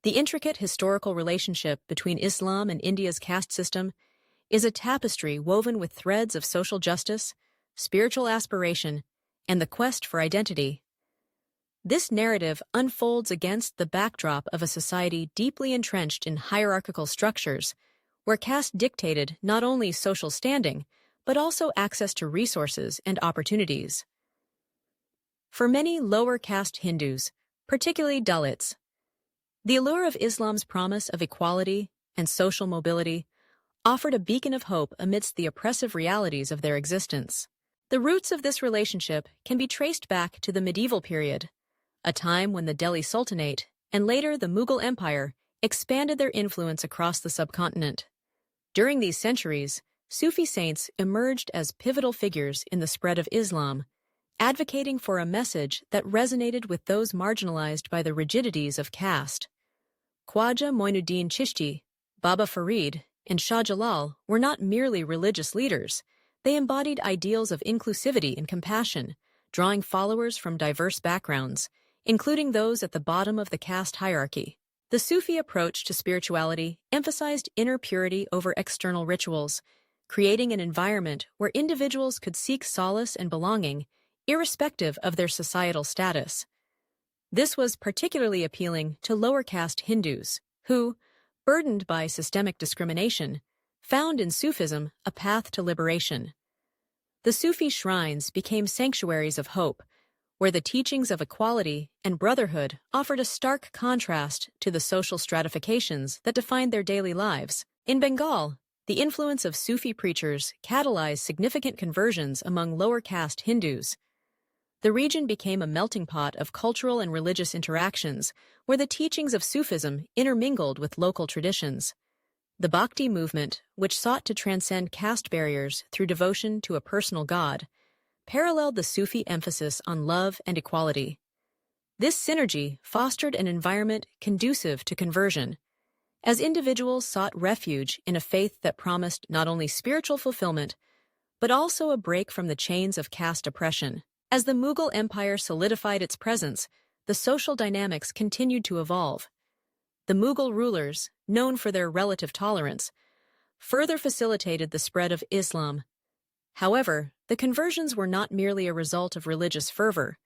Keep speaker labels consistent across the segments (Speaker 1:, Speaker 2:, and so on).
Speaker 1: The intricate historical relationship between Islam and India's caste system is a tapestry woven with threads of social justice, spiritual aspiration, and the quest for identity. This narrative unfolds against the backdrop of a society deeply entrenched in hierarchical structures, where caste dictated not only social standing, but also access to resources and opportunities. For many lower caste Hindus, particularly Dalits, the allure of Islam's promise of equality and social mobility offered a beacon of hope amidst the oppressive realities of their existence. The roots of this relationship can be traced back to the medieval period, a time when the Delhi Sultanate and later the Mughal Empire expanded their influence across the subcontinent. During these centuries, Sufi saints emerged as pivotal figures in the spread of Islam, advocating for a message that resonated with those marginalized by the rigidities of caste. Khwaja Moinuddin Chishti, Baba Farid, and Shah Jalal were not merely religious leaders. They embodied ideals of inclusivity and compassion, drawing followers from diverse backgrounds, including those at the bottom of the caste hierarchy. The Sufi approach to spirituality emphasized inner purity over external rituals, creating an environment where individuals could seek solace and belonging, irrespective of their societal status. This was particularly appealing to lower caste Hindus, who, burdened by systemic discrimination, found in Sufism a path to liberation. The Sufi shrines became sanctuaries of hope, where the teachings of equality and brotherhood offered a stark contrast to the social stratifications that defined their daily lives. In Bengal, the influence of Sufi preachers catalyzed significant conversions among lower caste Hindus. The region became a melting pot of cultural and religious interactions, where the teachings of Sufism intermingled with local traditions. The Bhakti movement, which sought to transcend caste barriers through devotion to a personal god, paralleled the Sufi emphasis on love and equality. This synergy fostered an environment conducive to conversion, as individuals sought refuge in a faith that promised not only spiritual fulfillment, but also a break from the chains of caste oppression. As the Mughal Empire solidified its presence, the social dynamics continued to evolve. The Mughal rulers, known for their relative tolerance, further facilitated the spread of Islam. However, the conversions were not merely a result of religious fervor.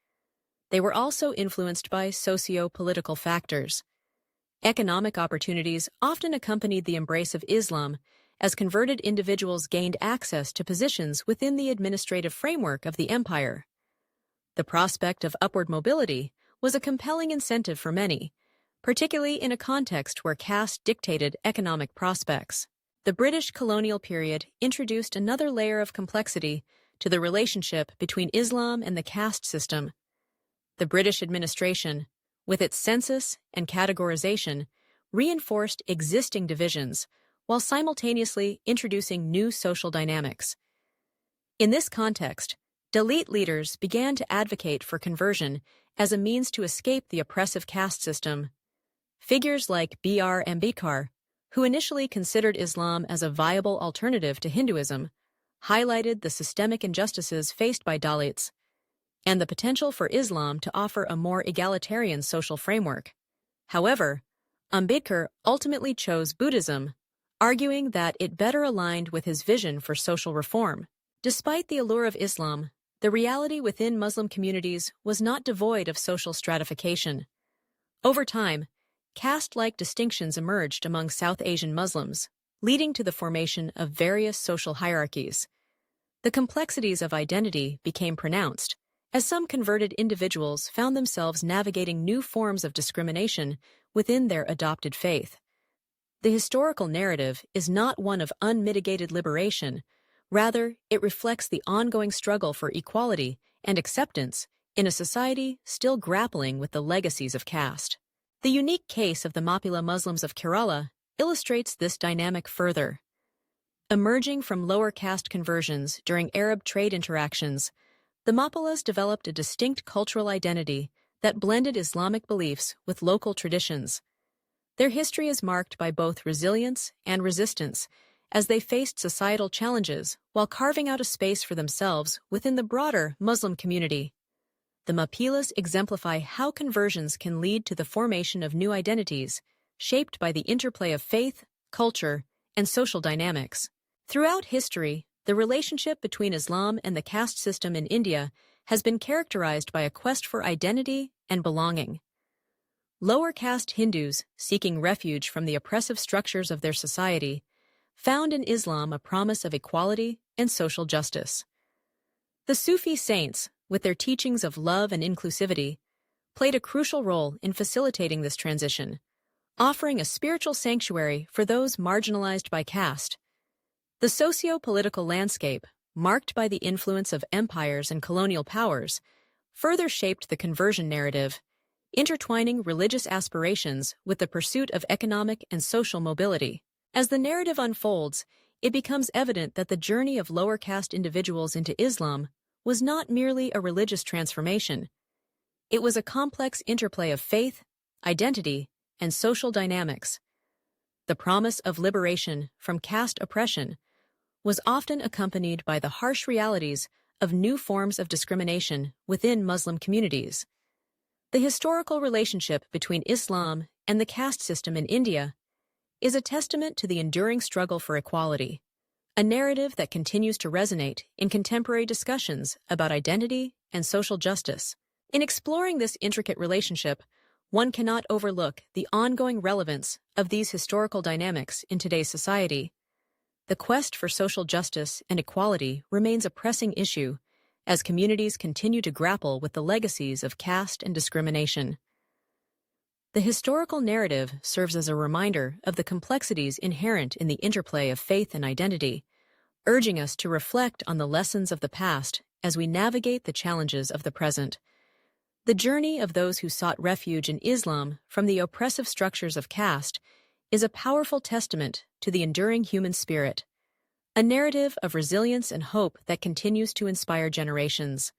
Speaker 1: They were also influenced by socio-political factors. Economic opportunities often accompanied the embrace of Islam, as converted individuals gained access to positions within the administrative framework of the empire. The prospect of upward mobility was a compelling incentive for many, particularly in a context where caste dictated economic prospects. The British colonial period introduced another layer of complexity to the relationship between Islam and the caste system. The British administration, with its census and categorization, reinforced existing divisions while simultaneously introducing new social dynamics. In this context, Dalit leaders began to advocate for conversion as a means to escape the oppressive caste system. Figures like B.R. Ambedkar, who initially considered Islam as a viable alternative to Hinduism, highlighted the systemic injustices faced by Dalits and the potential for Islam to offer a more egalitarian social framework. However, Ambedkar ultimately chose Buddhism, arguing that it better aligned with his vision for social reform. Despite the allure of Islam, the reality within Muslim communities was not devoid of social stratification. Over time, caste-like distinctions emerged among South Asian Muslims, leading to the formation of various social hierarchies. The complexities of identity became pronounced, as some converted individuals found themselves navigating new forms of discrimination within their adopted faith. The historical narrative is not one of unmitigated liberation. Rather, it reflects the ongoing struggle for equality and acceptance in a society still grappling with the legacies of caste. The unique case of the Mappila Muslims of Kerala illustrates this dynamic further. Emerging from lower caste conversions during Arab trade interactions, the Mappilas developed a distinct cultural identity that blended Islamic beliefs with local traditions. Their history is marked by both resilience and resistance, as they faced societal challenges while carving out a space for themselves within the broader Muslim community. The Mappilas exemplify how conversions can lead to the formation of new identities, shaped by the interplay of faith, culture, and social dynamics. Throughout history, the relationship between Islam and the caste system in India has been characterized by a quest for identity and belonging. Lower caste Hindus, seeking refuge from the oppressive structures of their society, found in Islam a promise of equality and social justice. The Sufi saints, with their teachings of love and inclusivity, played a crucial role in facilitating this transition, offering a spiritual sanctuary for those marginalized by caste. The socio-political landscape, marked by the influence of empires and colonial powers, further shaped the conversion narrative, intertwining religious aspirations with the pursuit of economic and social mobility. As the narrative unfolds, it becomes evident that the journey of lower caste individuals into Islam was not merely a religious transformation. It was a complex interplay of faith, identity, and social dynamics. The promise of liberation from caste oppression was often accompanied by the harsh realities of new forms of discrimination within Muslim communities. The historical relationship between Islam and the caste system in India is a testament to the enduring struggle for equality, a narrative that continues to resonate in contemporary discussions about identity and social justice. In exploring this intricate relationship, one cannot overlook the ongoing relevance of these historical dynamics in today's society. The quest for social justice and equality remains a pressing issue as communities continue to grapple with the legacies of caste and discrimination. The historical narrative serves as a reminder of the complexities inherent in the interplay of faith and identity, urging us to reflect on the lessons of the past as we navigate the challenges of the present. The journey of those who sought refuge in Islam from the oppressive structures of caste is a powerful testament to the enduring human spirit, a narrative of resilience and hope that continues to inspire generations.